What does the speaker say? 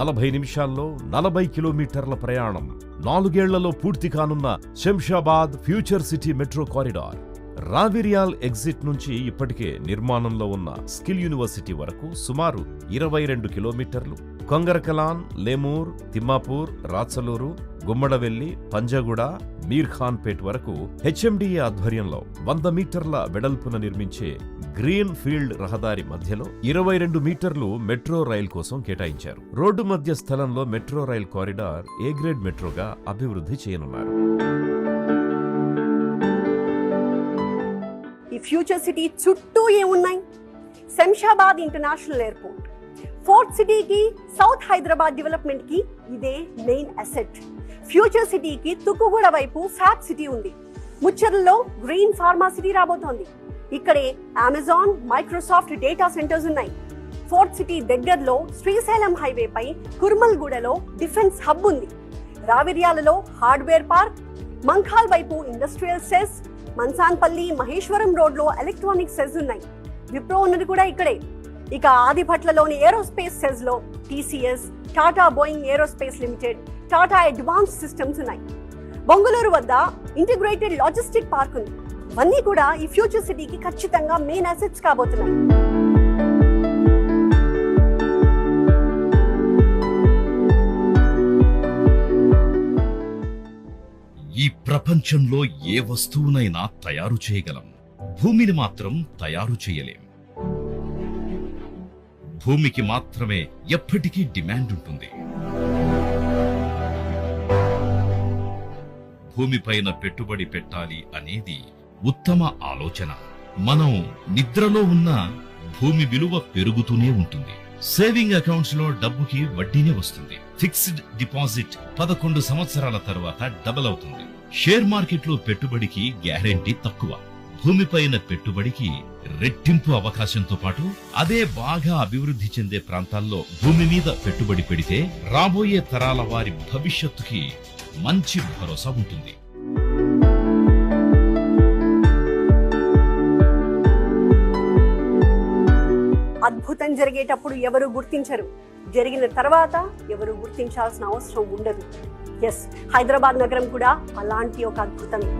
40 నిమిషాల్లో 40 కిలోమీటర్ల ప్రయాణం. 4 ఏళ్లలో పూర్తి కానున్న Shamshabad future city metro corridor. Raviryal exit నుంచి ఇప్పటికే నిర్మాణంలో ఉన్న స్కిల్ యూనివర్సిటీ వరకు సుమారు 22 కిలోమీటర్లు. కొంగరకలాన్, లేమూర్, తిమ్మాపూర్, రాత్సలూరు, గుమ్మడవెల్లి, పంజాగుడ, మీర్ఖాన్పేట్ వరకు హెచ్ఎండిఏ ఆధ్వర్యంలో 100 మీటర్ల వెడల్పున నిర్మించే గ్రీన్ ఫీల్డ్ రహదారి మధ్యలో 22 మీటర్లు మెట్రో రైల్ కోసం కేటాయించారు. రోడ్డు మధ్య స్థలంలో metro rail corridor A grade మెట్రోగా అభివృద్ధి చేయనున్నారు. ఈ ఫ్యూచర్ సిటీ చుట్టూ ఏమున్నాయి? Shamshabad international airport. ఫోర్త్ సిటీకి, సౌత్ హైదరాబాద్ డెవలప్మెంట్ కి ఇదే మెయిన్ అసెట్. ఫ్యూచర్ సిటీకి తుక్కుగూడ వైపు ఫ్యాబ్ సిటీ ఉంది. ముచ్చర్లలో గ్రీన్ ఫార్మా సిటీ రాబోతోంది. ఇక్కడే అమెజాన్, మైక్రోసాఫ్ట్ డేటా సెంటర్స్ ఉన్నాయి. ఫోర్త్ సిటీ దగ్గరలో శ్రీశైలం హైవే పై కుర్మల్గూడలో డిఫెన్స్ హబ్ ఉంది. రావిర్యాలలో హార్డ్వేర్ పార్క్, మంఖాల్ వైపు ఇండస్ట్రియల్ సెస్, మన్సాన్పల్లి, మహేశ్వరం రోడ్లో ఎలక్ట్రానిక్ సెస్ ఉన్నాయి. విప్రో ఉన్నది కూడా ఇక్కడే. ఇక ఆదిభట్లలోని ఏరోస్పేస్ సెజ్ లో TCS, Tata Boeing aerospace limited, Tata advance systems ఉన్నాయి. బొంగళూరు వద్ద ఇంటిగ్రేటెడ్ లాజిస్టిక్ పార్క్ ఉంది. ఇవన్నీ కూడా ఈ ఫ్యూచర్ సిటీకి ఖచ్చితంగా మెయిన్ అసెట్స్ కాబోతున్నాయి. ఈ ప్రపంచంలో ఏ వస్తువునైనా తయారు చేయగలం, భూమిని మాత్రం తయారు చేయలేం. భూమికి మాత్రమే ఎప్పటికీ డిమాండ్ ఉంటుంది. భూమిపైన పెట్టుబడి పెట్టాలి అనేది ఉత్తమ ఆలోచన. మనం నిద్రలో ఉన్న భూమి విలువ పెరుగుతూనే ఉంటుంది. సేవింగ్ అకౌంట్స్ లో డబ్బుకి వడ్డీనే వస్తుంది. ఫిక్స్డ్ డిపాజిట్ 11 సంవత్సరాల తర్వాత డబుల్ అవుతుంది. షేర్ మార్కెట్ లో పెట్టుబడికి గ్యారెంటీ తక్కువ. భూమిపైన పెట్టుబడికి రెట్టింపు అవకాశంతో పాటు అదే బాగా అభివృద్ధి చెందే ప్రాంతాల్లో భూమి మీద పెట్టుబడి పెడితే రాబోయే తరాల వారి భవిష్యత్తుకి మంచి భరోసా ఉంటుంది. అద్భుతం జరిగేటప్పుడు ఎవరు గుర్తించరు, జరిగిన తర్వాత ఎవరు గుర్తించాల్సిన అవసరం ఉండదు. ఎస్, హైదరాబాద్ నగరం కూడా అలాంటి ఒక అద్భుతమే.